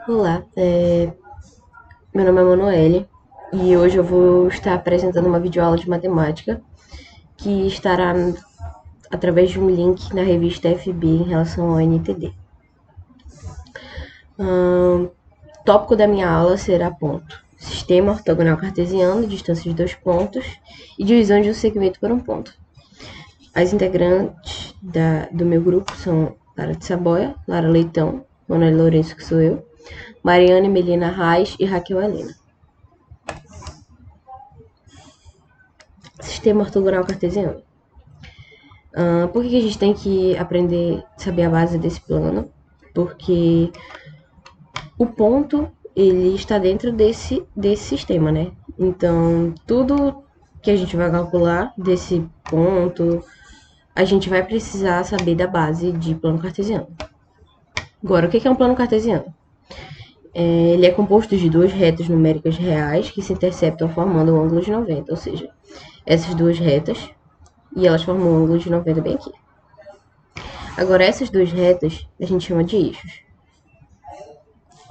Olá, meu nome é Manoele e hoje eu vou estar apresentando uma videoaula de matemática que estará através de um link na revista FB em relação ao NTD. O tópico da minha aula será ponto, sistema ortogonal cartesiano, distância de dois pontos e divisão de um segmento por um ponto. As integrantes do meu grupo são Lara de Saboia, Lara Leitão, Manoele Lourenço, que sou eu, Mariane Melina Reis e Raquel Helena. Sistema ortogonal cartesiano. Por que a gente tem que aprender, saber a base desse plano? Porque o ponto, ele está dentro desse sistema, né? Então, tudo que a gente vai calcular desse ponto, a gente vai precisar saber da base de plano cartesiano. Agora, o que é um plano cartesiano? Ele é composto de duas retas numéricas reais que se interceptam formando um ângulo de 90, ou seja, essas duas retas, e elas formam um ângulo de 90 bem aqui. Agora, essas duas retas a gente chama de eixos.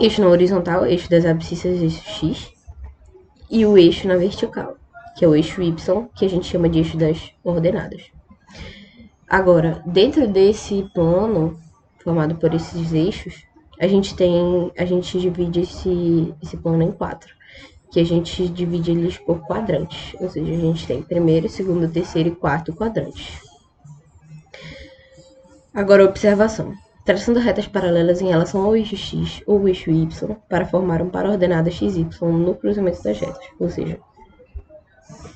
Eixo na horizontal, eixo das abscissas, eixo X, e o eixo na vertical, que é o eixo Y, que a gente chama de eixo das coordenadas. Agora, dentro desse plano, formado por esses eixos, a gente divide esse plano em quatro, que a gente divide eles por quadrantes, ou seja, a gente tem primeiro, segundo, terceiro e quarto quadrantes. Agora, observação. Traçando retas paralelas em relação ao eixo X ou eixo Y para formar um par-ordenada XY no cruzamento das retas. Ou seja,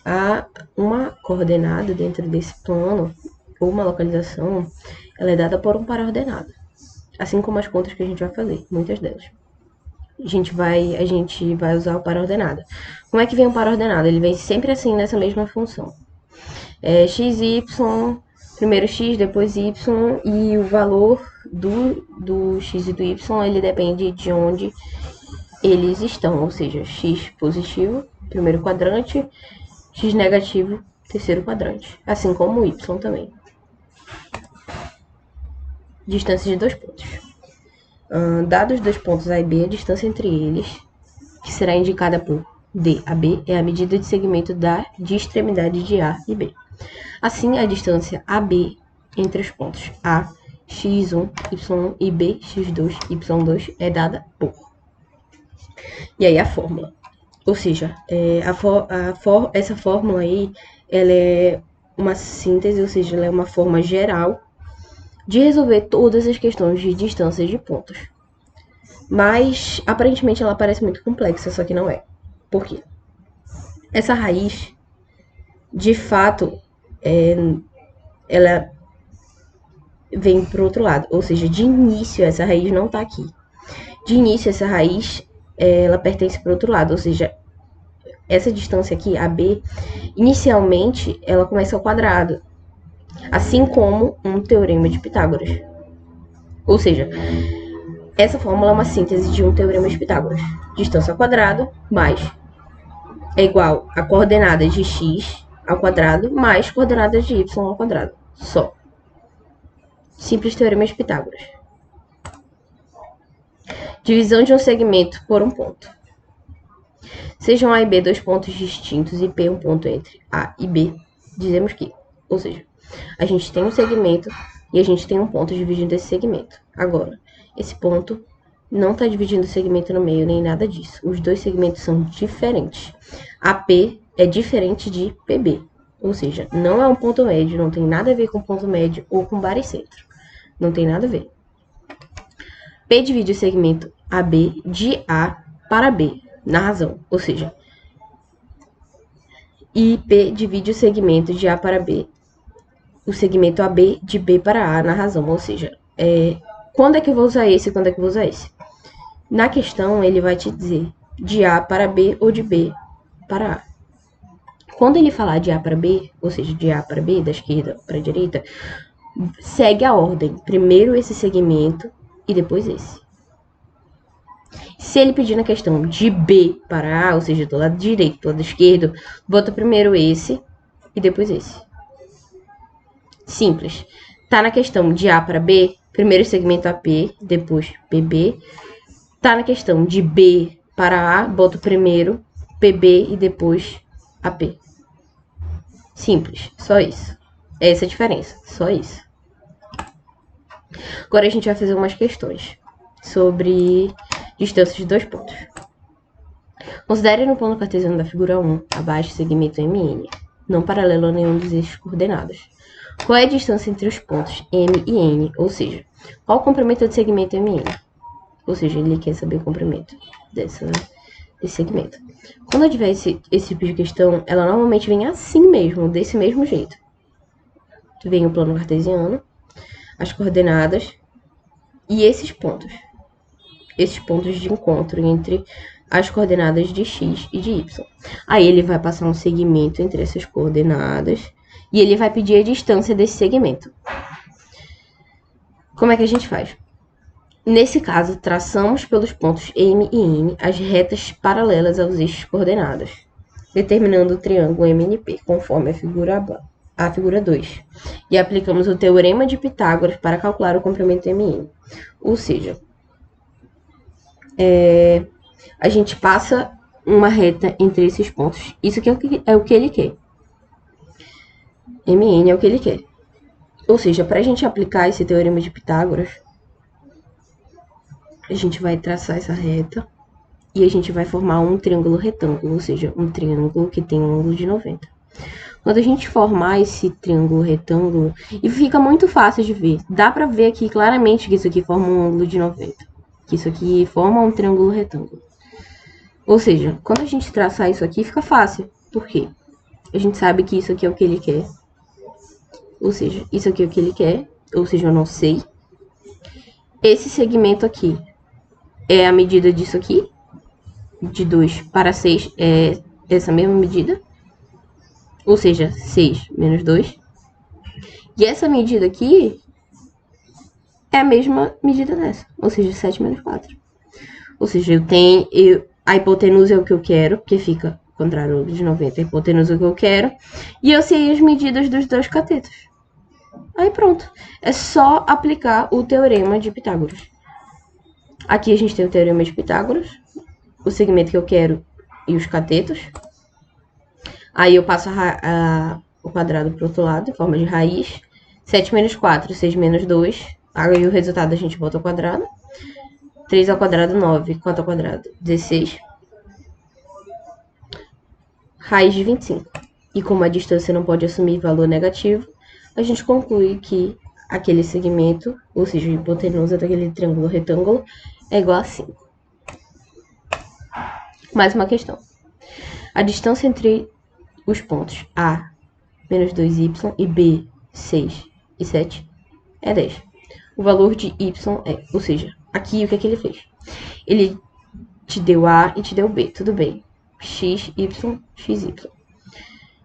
há uma coordenada dentro desse plano, ou uma localização, ela é dada por um par-ordenada. Assim como as contas que a gente vai fazer, muitas delas. A gente vai usar o par-ordenada. Como é que vem o par-ordenada? Ele vem sempre assim, nessa mesma função. X, Y, primeiro x, depois y, e o valor do x e do y, ele depende de onde eles estão, ou seja, x positivo, primeiro quadrante, x negativo, terceiro quadrante, assim como o y também. Distância de dois pontos. Dados dois pontos A e B, a distância entre eles, que será indicada por D a B, é a medida de segmento de extremidade de A e B. Assim, a distância AB entre os pontos A, x1, y1 e B, x2, y2 é dada por. E aí a fórmula. Ou seja, essa fórmula aí, ela é uma síntese, ou seja, ela é uma forma geral de resolver todas as questões de distâncias de pontos. Mas, aparentemente, ela parece muito complexa, só que não é. Por quê? Essa raiz, de fato, ela vem para o outro lado. Ou seja, de início, essa raiz não está aqui. De início, essa raiz, ela pertence para o outro lado. Ou seja, essa distância aqui, AB, inicialmente, ela começa ao quadrado. Assim como um teorema de Pitágoras. Ou seja, essa fórmula é uma síntese de um teorema de Pitágoras. Distância ao quadrado mais é igual a coordenadas de x ao quadrado mais coordenadas de y ao quadrado. Só. Simples teorema de Pitágoras. Divisão de um segmento por um ponto. Sejam A e B dois pontos distintos e P um ponto entre A e B, dizemos que, ou seja, a gente tem um segmento e a gente tem um ponto dividindo esse segmento. Agora, esse ponto não está dividindo o segmento no meio, nem nada disso. Os dois segmentos são diferentes. AP é diferente de PB, ou seja, não é um ponto médio, não tem nada a ver com ponto médio ou com baricentro. Não tem nada a ver. P divide o segmento AB de A para B, na razão, ou seja, e P divide o segmento de A para B, o segmento AB de B para A, na razão, ou seja, quando é que eu vou usar esse e quando é que eu vou usar esse? Na questão, ele vai te dizer de A para B ou de B para A. Quando ele falar de A para B, ou seja, de A para B, da esquerda para a direita, segue a ordem. Primeiro esse segmento e depois esse. Se ele pedir na questão de B para A, ou seja, do lado direito, do lado esquerdo, bota primeiro esse e depois esse. Simples. Tá na questão de A para B, primeiro segmento AP, depois PB. Tá na questão de B para A, boto primeiro PB e depois AP. Simples, só isso. Essa é a diferença, só isso. Agora a gente vai fazer umas questões sobre distâncias de 2 pontos. Considere no plano cartesiano da figura 1, abaixo, segmento MN, não paralelo a nenhum dos eixos coordenados. Qual é a distância entre os pontos M e N? Ou seja, qual o comprimento do segmento MN? Ou seja, ele quer saber o comprimento desse segmento. Quando eu tiver esse tipo de questão, ela normalmente vem assim mesmo, desse mesmo jeito. Vem o plano cartesiano, as coordenadas e esses pontos. Esses pontos de encontro entre as coordenadas de x e de y. Aí ele vai passar um segmento entre essas coordenadas e ele vai pedir a distância desse segmento. Como é que a gente faz? Nesse caso, traçamos pelos pontos M e N as retas paralelas aos eixos coordenados, determinando o triângulo MNP, conforme a figura 2. E aplicamos o teorema de Pitágoras para calcular o comprimento MN. Ou seja, a gente passa uma reta entre esses pontos. Isso aqui é o que ele quer. MN é o que ele quer. Ou seja, para a gente aplicar esse teorema de Pitágoras, a gente vai traçar essa reta e a gente vai formar um triângulo retângulo, ou seja, um triângulo que tem um ângulo de 90. Quando a gente formar esse triângulo retângulo, e fica muito fácil de ver, dá para ver aqui claramente que isso aqui forma um ângulo de 90, que isso aqui forma um triângulo retângulo. Ou seja, quando a gente traçar isso aqui, fica fácil. Por quê? A gente sabe que isso aqui é o que ele quer. Ou seja, isso aqui é o que ele quer, ou seja, eu não sei. Esse segmento aqui é a medida disso aqui, de 2 para 6 é essa mesma medida, ou seja, 6 menos 2. E essa medida aqui é a mesma medida dessa, ou seja, 7 menos 4. Ou seja, a hipotenusa é o que eu quero, porque fica contrário de 90, a hipotenusa é o que eu quero, e eu sei as medidas dos dois catetos. Aí pronto, é só aplicar o teorema de Pitágoras. Aqui a gente tem o teorema de Pitágoras, o segmento que eu quero e os catetos. Aí eu passo o quadrado para o outro lado, em forma de raiz. 7 menos 4, 6 menos 2. Aí o resultado a gente bota ao quadrado. 3 ao quadrado, 9. 4 ao quadrado, 16. Raiz de 25. E como a distância não pode assumir valor negativo, a gente conclui que aquele segmento, ou seja, a hipotenusa daquele triângulo retângulo, é igual a 5. Mais uma questão. A distância entre os pontos A, menos 2y, e B, 6 e 7, é 10. O valor de y é, ou seja, aqui o que é que ele fez? Ele te deu A e te deu B, tudo bem. X, y, x, y.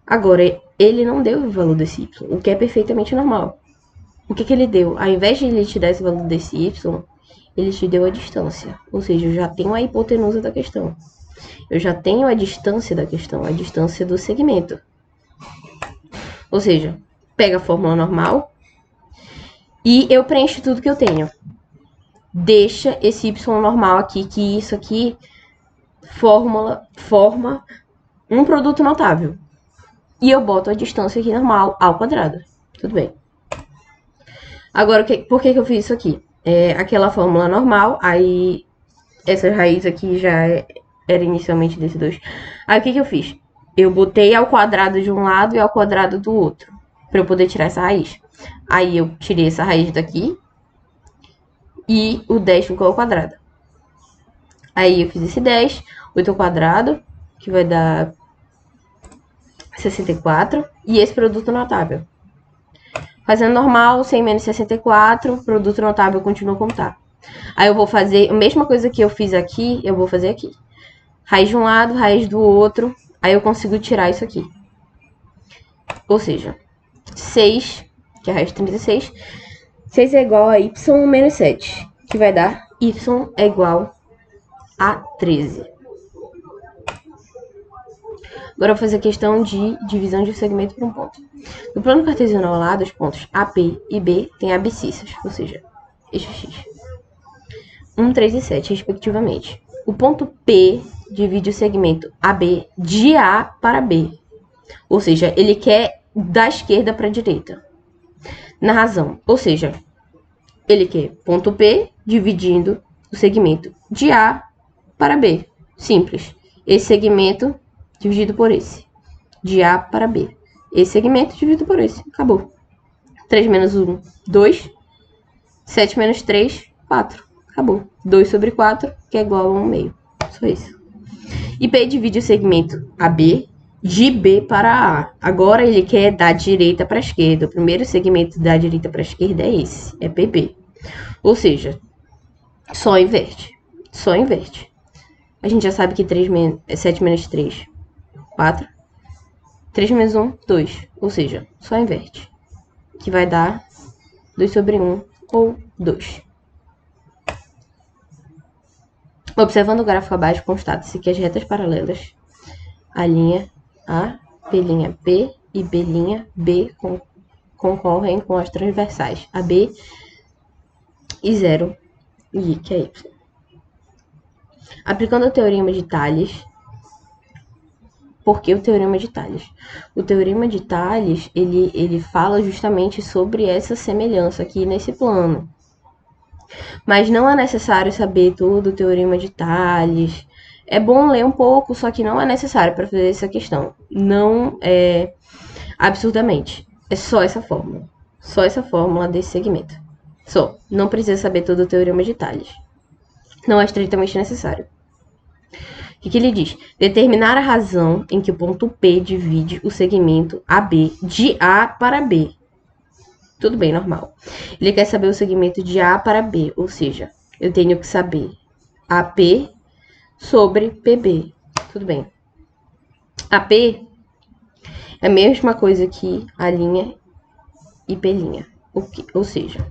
Agora, ele não deu o valor desse y, o que é perfeitamente normal. O que ele deu? Ao invés de ele te dar esse valor desse y, ele te deu a distância. Ou seja, eu já tenho a hipotenusa da questão. Eu já tenho a distância da questão, a distância do segmento. Ou seja, pega a fórmula normal e eu preencho tudo que eu tenho. Deixa esse y normal aqui, que isso aqui forma um produto notável. E eu boto a distância aqui normal ao quadrado. Tudo bem. Agora, por que eu fiz isso aqui? É aquela fórmula normal, aí essa raiz aqui já era inicialmente desse 2. Aí o que eu fiz? Eu botei ao quadrado de um lado e ao quadrado do outro, para eu poder tirar essa raiz. Aí eu tirei essa raiz daqui e o 10 ficou ao quadrado. Aí eu fiz esse 10, 8 ao quadrado, que vai dar 64, e esse produto notável. Fazendo normal, 100 menos 64, produto notável continua como tá. Aí eu vou fazer a mesma coisa que eu fiz aqui, eu vou fazer aqui. Raiz de um lado, raiz do outro, aí eu consigo tirar isso aqui. Ou seja, 6, que é a raiz de 36, 6 é igual a y menos 7, que vai dar y é igual a 13. Agora eu vou fazer a questão de divisão de um segmento por um ponto. No plano cartesiano ao lado, os pontos AP e B têm abscissas, ou seja, eixo X. 1, 3 e 7, respectivamente. O ponto P divide o segmento AB de A para B. Ou seja, ele quer da esquerda para a direita. Na razão. Ou seja, ele quer ponto P dividindo o segmento de A para B. Simples. Esse segmento dividido por esse. De A para B. Esse segmento dividido por esse. Acabou. 3 menos 1, 2. 7 menos 3, 4. Acabou. 2 sobre 4, que é igual a 1 meio. Só isso. E P divide o segmento AB de B para A. Agora ele quer da direita para a esquerda. O primeiro segmento da direita para a esquerda é esse. É PB. Ou seja, só inverte. Só inverte. A gente já sabe que 7 menos 3, 4. 3 menos 1, 2. Ou seja, só inverte. Que vai dar 2 sobre 1 ou 2. Observando o gráfico abaixo, constata-se que as retas paralelas, a linha A, P' P e B' B concorrem com as transversais AB e 0 e I, que é Y. Aplicando o teorema de Tales. Por que o teorema de Tales? O teorema de Tales, ele fala justamente sobre essa semelhança aqui nesse plano. Mas não é necessário saber todo o teorema de Tales. É bom ler um pouco, só que não é necessário para fazer essa questão. Não é absurdamente. É só essa fórmula. Só essa fórmula desse segmento. Só. Não precisa saber todo o teorema de Tales. Não é estritamente necessário. O que ele diz? Determinar a razão em que o ponto P divide o segmento AB de A para B. Tudo bem, normal. Ele quer saber o segmento de A para B, ou seja, eu tenho que saber AP sobre PB. Tudo bem. AP é a mesma coisa que A' e P'. Ou seja,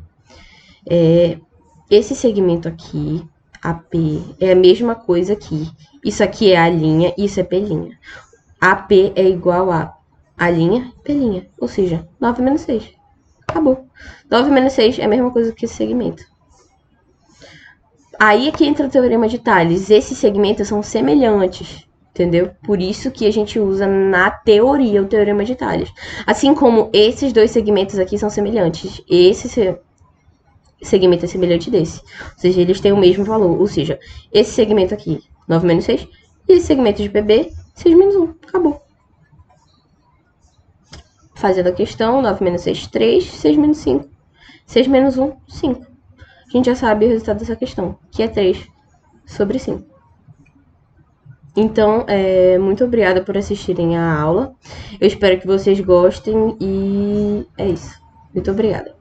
esse segmento aqui, AP, é a mesma coisa que isso aqui é A', isso é P'. AP é igual a A', P'. Ou seja, 9 menos 6. Acabou. 9 menos 6 é a mesma coisa que esse segmento. Aí é que entra o teorema de Tales. Esses segmentos são semelhantes, entendeu? Por isso que a gente usa na teoria o teorema de Tales. Assim como esses dois segmentos aqui são semelhantes. Esse segmento é semelhante desse. Ou seja, eles têm o mesmo valor. Ou seja, esse segmento aqui, 9 menos 6. E esse segmento de PB, 6 menos 1. Acabou. Fazendo a questão, 9 menos 6, 3, 6 menos 5. 6 menos 1, 5. A gente já sabe o resultado dessa questão, que é 3 sobre 5. Então, muito obrigada por assistirem a aula. Eu espero que vocês gostem e é isso. Muito obrigada.